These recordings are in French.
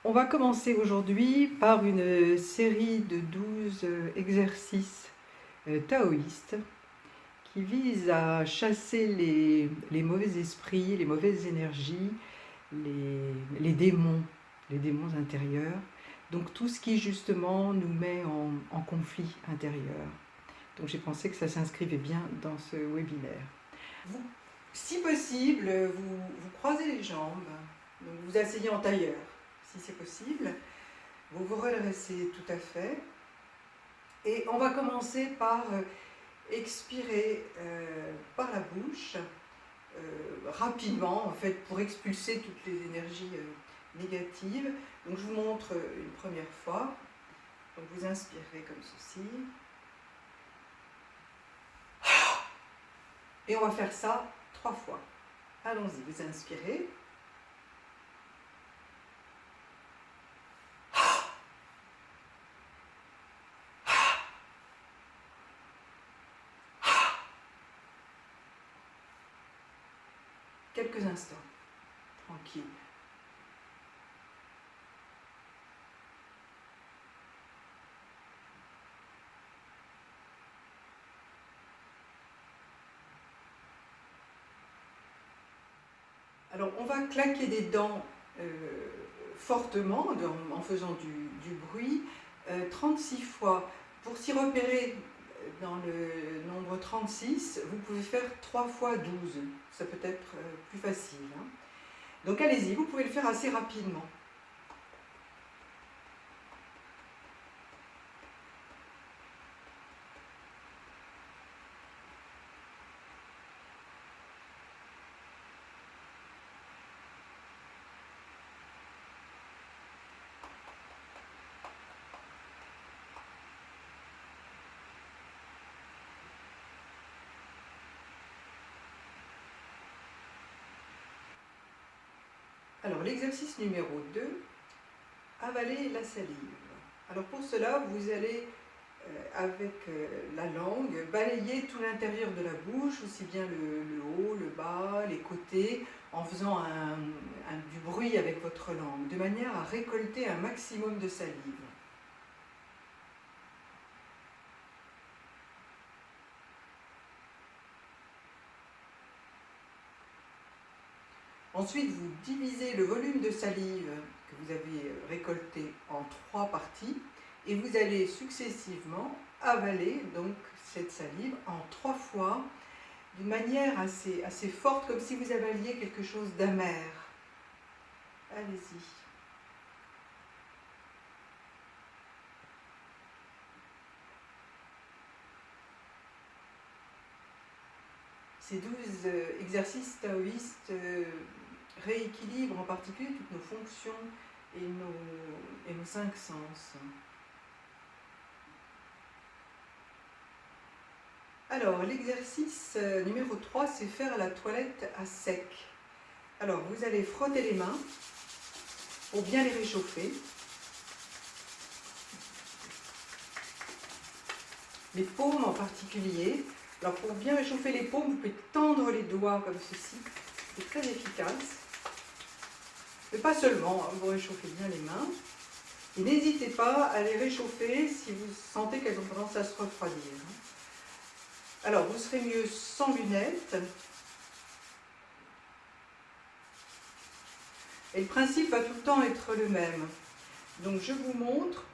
On va commencer aujourd'hui par une série de 12 exercices taoïstes qui visent à chasser les mauvais esprits, les mauvaises énergies, les démons intérieurs. Donc tout ce qui justement nous met en conflit intérieur. Donc j'ai pensé que ça s'inscrivait bien dans ce webinaire. Si possible, vous croisez les jambes, donc vous asseyez en tailleur, si c'est possible. Vous vous redressez tout à fait. Et on va commencer par expirer par la bouche, rapidement, en fait, pour expulser toutes les énergies négatives. Donc je vous montre une première fois. Donc vous inspirez comme ceci. Et on va faire ça 3 fois. Allons-y, vous inspirez. Quelques instants, tranquille. Alors on va claquer des dents fortement en faisant du bruit 36 fois. Pour s'y repérer dans le nombre 36, vous pouvez faire 3 fois 12. Ça peut être plus facile. Hein. Donc allez-y, vous pouvez le faire assez rapidement. Alors l'exercice numéro 2, avaler la salive. Alors pour cela, vous allez avec la langue balayer tout l'intérieur de la bouche, aussi bien le haut, le bas, les côtés, en faisant du bruit avec votre langue, de manière à récolter un maximum de salive. Ensuite, vous divisez le volume de salive que vous avez récolté en 3 parties et vous allez successivement avaler donc cette salive en 3 fois d'une manière assez forte, comme si vous avaliez quelque chose d'amer. Allez-y. Ces 12 exercices taoïstes rééquilibrent en particulier toutes nos fonctions et nos 5 sens. Alors, l'exercice numéro 3, c'est faire la toilette à sec. Alors, vous allez frotter les mains pour bien les réchauffer. Les paumes en particulier. Alors, pour bien réchauffer les paumes, vous pouvez tendre les doigts comme ceci. C'est très efficace. Mais pas seulement, hein, vous réchauffez bien les mains. Et n'hésitez pas à les réchauffer si vous sentez qu'elles ont tendance à se refroidir. Alors, vous serez mieux sans lunettes. Et le principe va tout le temps être le même. Donc, je vous montre.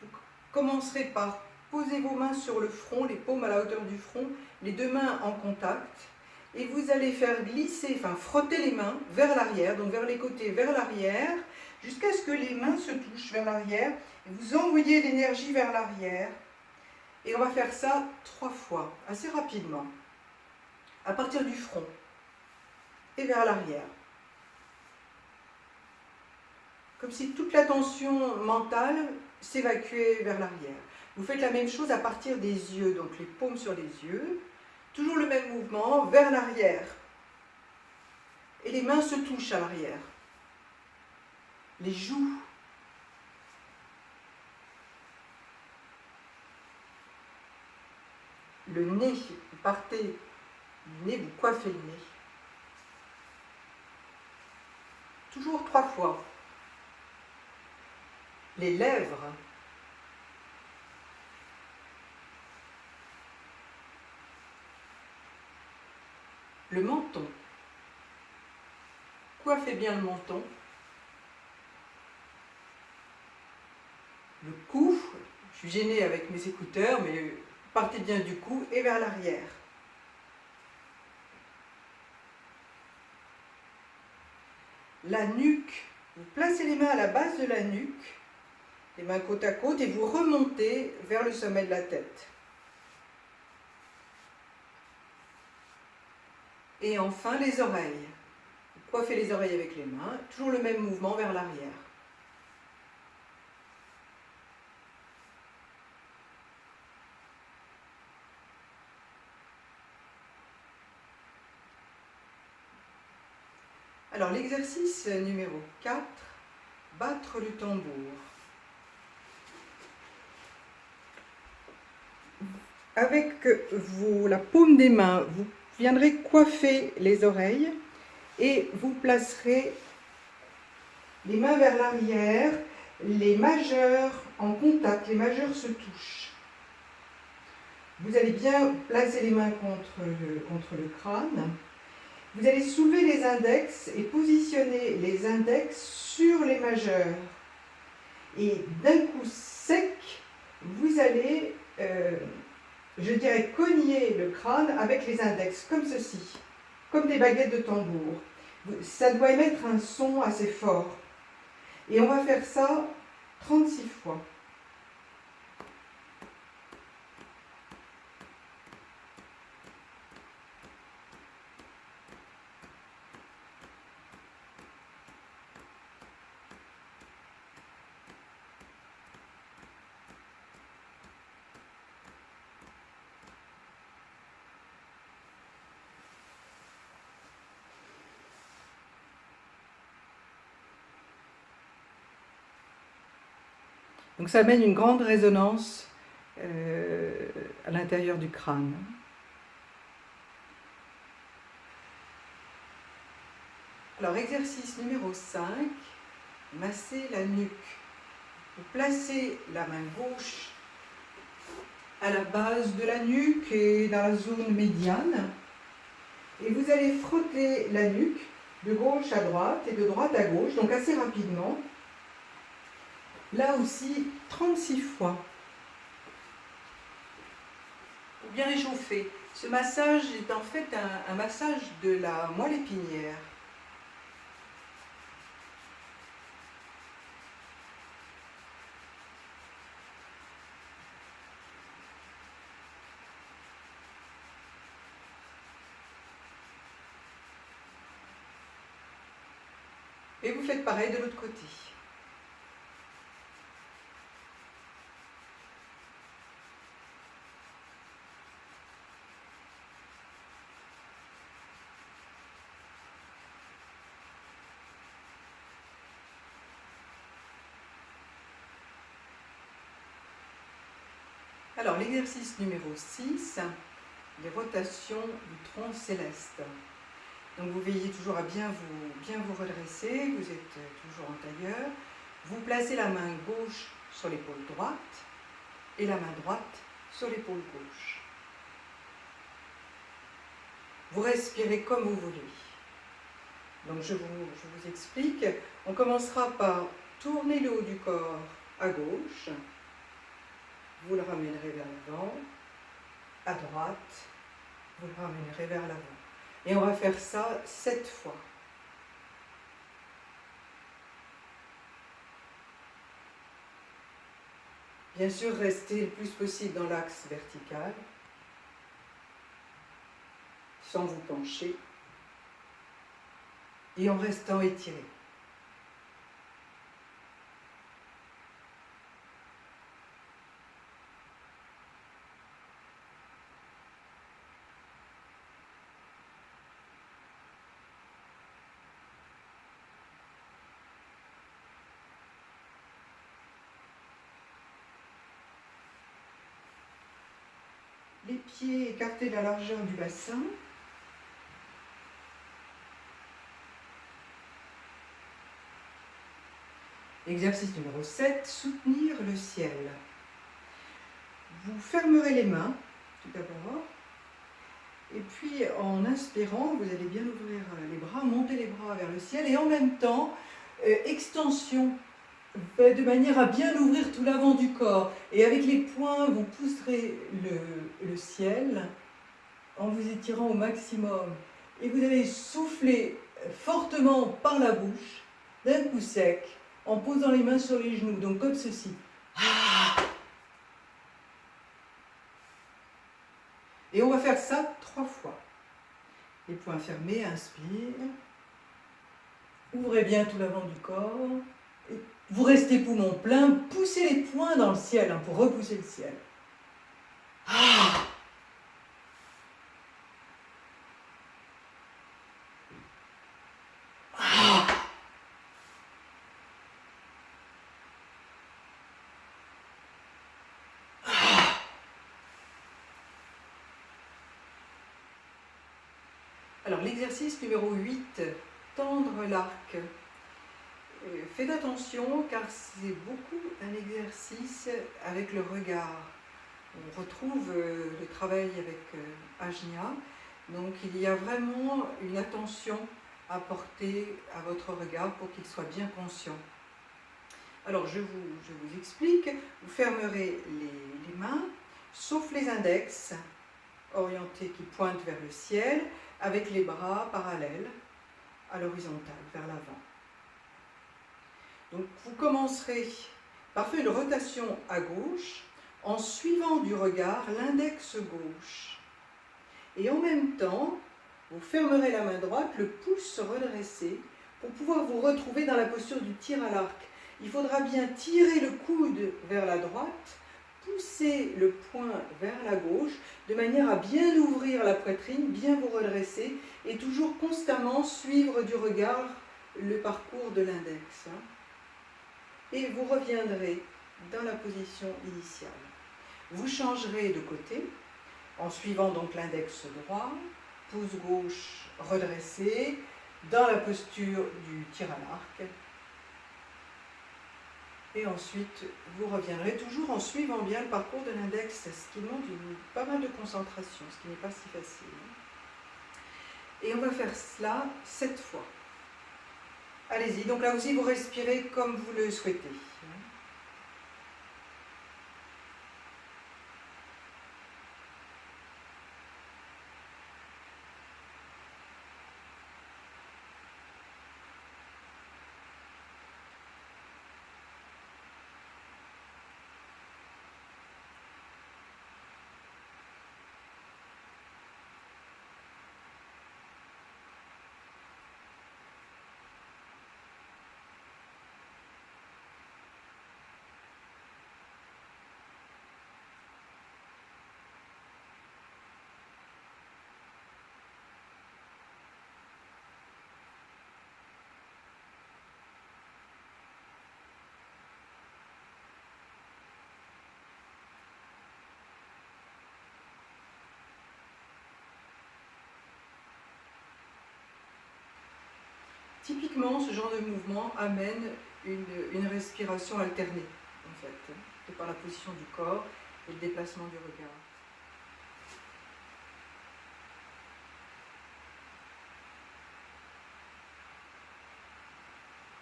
Vous commencerez par poser vos mains sur le front, les paumes à la hauteur du front, les 2 mains en contact. Et vous allez faire glisser, frotter les mains vers l'arrière, donc vers les côtés, vers l'arrière, jusqu'à ce que les mains se touchent vers l'arrière. Et vous envoyez l'énergie vers l'arrière. Et on va faire ça 3 fois, assez rapidement, à partir du front et vers l'arrière. Comme si toute la tension mentale s'évacuait vers l'arrière. Vous faites la même chose à partir des yeux, donc les paumes sur les yeux. Toujours le même mouvement, vers l'arrière. Et les mains se touchent à l'arrière. Les joues. Le nez, vous partez du nez, vous coiffez le nez. Toujours 3 fois. les lèvres, le menton. Coiffez bien le menton. Le cou, je suis gênée avec mes écouteurs, mais partez bien du cou et vers l'arrière. La nuque, vous placez les mains à la base de la nuque, les mains côte à côte, et vous remontez vers le sommet de la tête. Et enfin les oreilles. Vous coiffez les oreilles avec les mains, toujours le même mouvement vers l'arrière. Alors l'exercice numéro 4, battre le tambour. Avec la paume des mains, vous viendrez coiffer les oreilles et vous placerez les mains vers l'arrière, les majeurs en contact, les majeurs se touchent. Vous allez bien placer les mains contre le crâne. Vous allez soulever les index et positionner les index sur les majeurs. Et d'un coup sec, vous allez, je dirais, cogner le crâne avec les index, comme ceci, comme des baguettes de tambour. Ça doit émettre un son assez fort. Et on va faire ça 36 fois. Donc ça amène une grande résonance à l'intérieur du crâne. Alors exercice numéro 5, masser la nuque. Vous placez la main gauche à la base de la nuque et dans la zone médiane. Et vous allez frotter la nuque de gauche à droite et de droite à gauche, donc assez rapidement. Là aussi, 36 fois. Pour bien réchauffer. Ce massage est en fait un massage de la moelle épinière. Et vous faites pareil de l'autre côté. Alors l'exercice numéro 6, les rotations du tronc céleste. Donc vous veillez toujours à bien vous redresser, vous êtes toujours en tailleur. Vous placez la main gauche sur l'épaule droite et la main droite sur l'épaule gauche. Vous respirez comme vous voulez. Donc je vous explique. On commencera par tourner le haut du corps à gauche. Vous le ramènerez vers l'avant. À droite, vous le ramènerez vers l'avant. Et on va faire ça 7 fois. Bien sûr, restez le plus possible dans l'axe vertical, sans vous pencher, et en restant étiré. Les pieds écartés de la largeur du bassin. Exercice numéro 7, soutenir le ciel. Vous fermerez les mains, tout d'abord, et puis en inspirant, vous allez bien ouvrir les bras, monter les bras vers le ciel, et en même temps, extension, de manière à bien ouvrir tout l'avant du corps. Et avec les poings, vous pousserez le ciel en vous étirant au maximum. Et vous allez souffler fortement par la bouche, d'un coup sec, en posant les mains sur les genoux, donc comme ceci. Et on va faire ça 3 fois. Les poings fermés, inspire. Ouvrez bien tout l'avant du corps. Et vous restez poumon plein, poussez les poings dans le ciel pour repousser le ciel. Alors l'exercice numéro 8, tendre l'arc. Faites attention car c'est beaucoup un exercice avec le regard. On retrouve le travail avec Ajna, donc il y a vraiment une attention à porter à votre regard pour qu'il soit bien conscient. Alors je vous explique, vous fermerez les mains, sauf les index, orientés qui pointent vers le ciel, avec les bras parallèles à l'horizontale, vers l'avant. Donc vous commencerez par faire une rotation à gauche en suivant du regard l'index gauche. Et en même temps, vous fermerez la main droite, le pouce redressé, pour pouvoir vous retrouver dans la posture du tir à l'arc. Il faudra bien tirer le coude vers la droite, pousser le poing vers la gauche, de manière à bien ouvrir la poitrine, bien vous redresser, et toujours constamment suivre du regard le parcours de l'index. Et vous reviendrez dans la position initiale. Vous changerez de côté, en suivant donc l'index droit, pouce gauche redressé, dans la posture du tir à l'arc. Et ensuite, vous reviendrez toujours en suivant bien le parcours de l'index, ce qui demande pas mal de concentration, ce qui n'est pas si facile. Et on va faire cela 7 fois. Allez-y, donc là aussi vous respirez comme vous le souhaitez. Typiquement, ce genre de mouvement amène une respiration alternée, en fait, de par la position du corps et le déplacement du regard.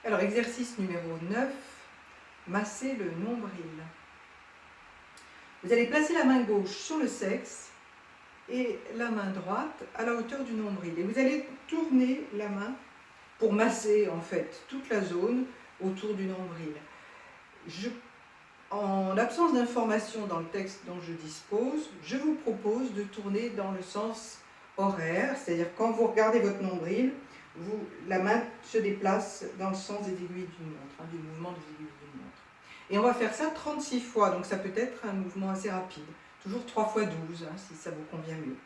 Alors, exercice numéro 9, masser le nombril. Vous allez placer la main gauche sur le sexe et la main droite à la hauteur du nombril. Et vous allez tourner la main pour masser en fait toute la zone autour du nombril. En l'absence d'informations dans le texte dont je dispose, je vous propose de tourner dans le sens horaire, c'est-à-dire quand vous regardez votre nombril, la main se déplace dans le sens des aiguilles d'une montre, du mouvement des aiguilles d'une montre. Et on va faire ça 36 fois, donc ça peut être un mouvement assez rapide. Toujours 3 fois 12, si ça vous convient mieux.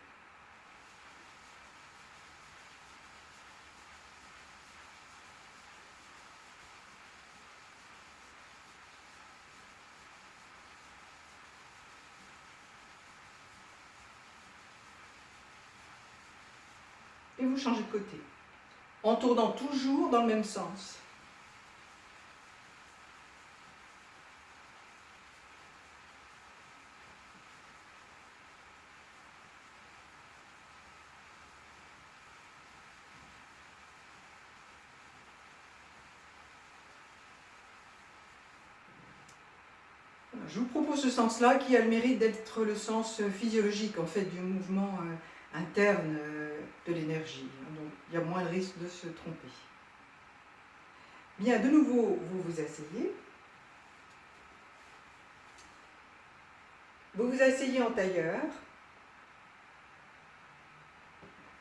Et vous changez de côté, en tournant toujours dans le même sens. Je vous propose ce sens-là qui a le mérite d'être le sens physiologique en fait du mouvement interne de l'énergie. Donc il y a moins de risque de se tromper. Bien, de nouveau, vous vous asseyez. Vous vous asseyez en tailleur,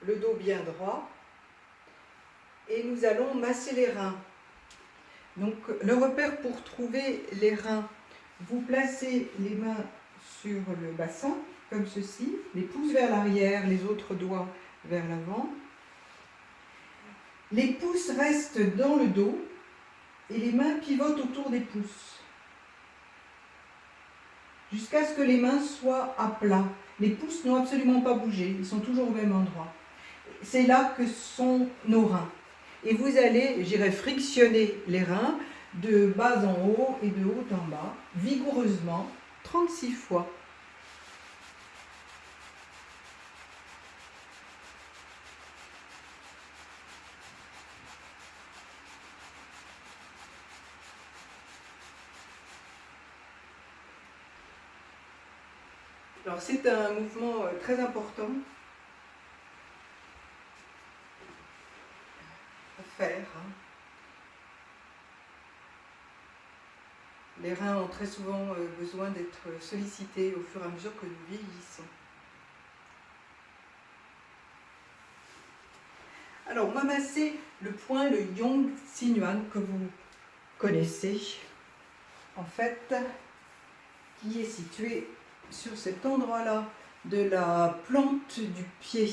le dos bien droit, et nous allons masser les reins. Donc le repère pour trouver les reins, vous placez les mains sur le bassin, comme ceci, les pouces vers l'arrière, les autres doigts vers l'avant. Les pouces restent dans le dos et les mains pivotent autour des pouces, jusqu'à ce que les mains soient à plat. Les pouces n'ont absolument pas bougé, ils sont toujours au même endroit. C'est là que sont nos reins. Et vous allez, j'irai frictionner les reins de bas en haut et de haut en bas, vigoureusement, 36 fois. Alors c'est un mouvement très important à faire. Les reins ont très souvent besoin d'être sollicités au fur et à mesure que nous vieillissons. Alors on va masser le point, le Yong Sinuan que vous connaissez, en fait, qui est situé sur cet endroit-là de la plante du pied.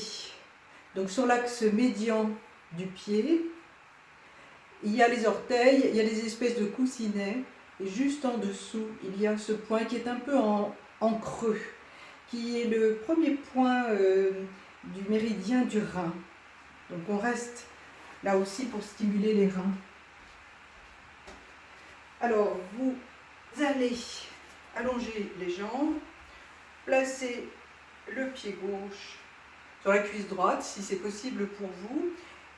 Donc sur l'axe médian du pied, il y a les orteils, il y a des espèces de coussinets, et juste en dessous, il y a ce point qui est un peu en creux, qui est le premier point du méridien du rein. Donc on reste là aussi pour stimuler les reins. Alors vous allez allonger les jambes, placer le pied gauche sur la cuisse droite si c'est possible pour vous,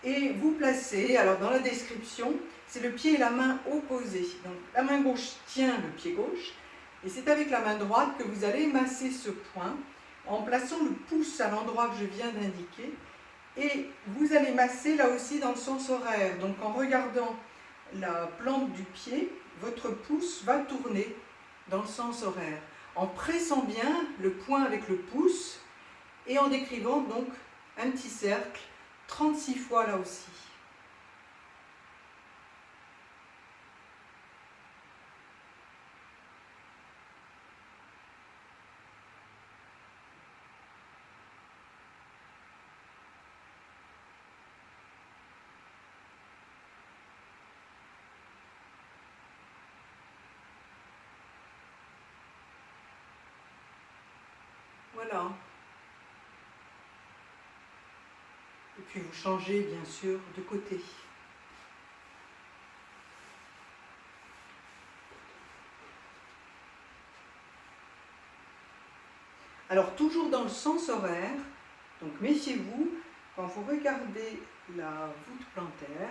et vous placez, alors dans la description, c'est le pied et la main opposés. Donc la main gauche tient le pied gauche, et c'est avec la main droite que vous allez masser ce point en plaçant le pouce à l'endroit que je viens d'indiquer, et vous allez masser là aussi dans le sens horaire. Donc en regardant la plante du pied, votre pouce va tourner dans le sens horaire, en pressant bien le point avec le pouce et en décrivant donc un petit cercle 36 fois là aussi. Voilà. Et puis vous changez bien sûr de côté. Alors toujours dans le sens horaire, donc méfiez-vous, quand vous regardez la voûte plantaire,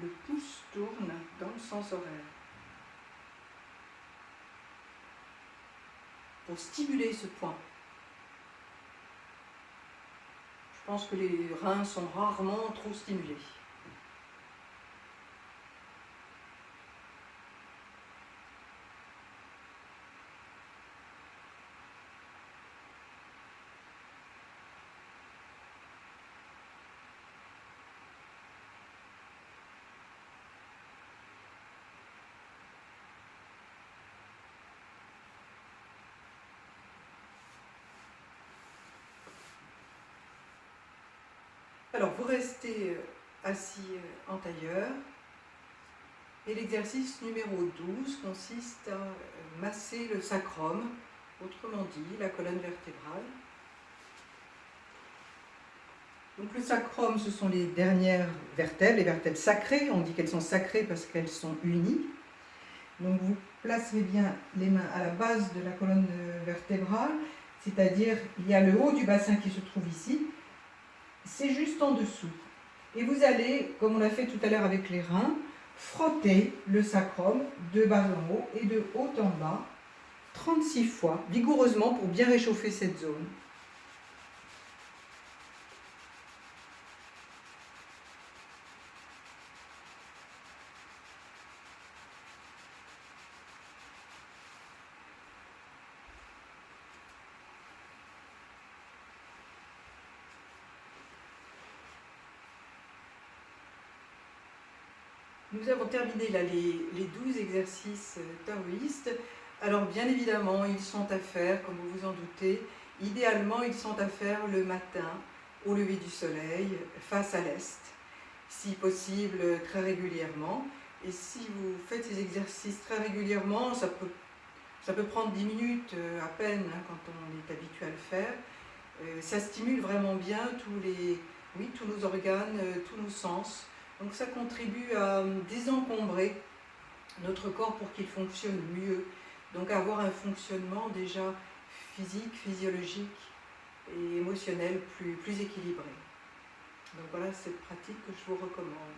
le pouce tourne dans le sens horaire. Pour stimuler ce point. Je pense que les reins sont rarement trop stimulés. Alors, vous restez assis en tailleur et l'exercice numéro 12 consiste à masser le sacrum, autrement dit la colonne vertébrale. Donc le sacrum, ce sont les dernières vertèbres, les vertèbres sacrées. On dit qu'elles sont sacrées parce qu'elles sont unies. Donc vous placerez bien les mains à la base de la colonne vertébrale, c'est-à-dire il y a le haut du bassin qui se trouve ici. C'est juste en dessous. Et vous allez, comme on l'a fait tout à l'heure avec les reins, frotter le sacrum de bas en haut et de haut en bas 36 fois, vigoureusement pour bien réchauffer cette zone. Nous avons terminé là les 12 exercices taoïstes. Alors bien évidemment, ils sont à faire, comme vous vous en doutez. Idéalement, ils sont à faire le matin, au lever du soleil, face à l'est. Si possible, très régulièrement. Et si vous faites ces exercices très régulièrement, ça peut prendre 10 minutes à peine quand on est habitué à le faire. Ça stimule vraiment bien tous nos organes, tous nos sens. Donc ça contribue à désencombrer notre corps pour qu'il fonctionne mieux. Donc avoir un fonctionnement déjà physique, physiologique et émotionnel plus équilibré. Donc voilà cette pratique que je vous recommande.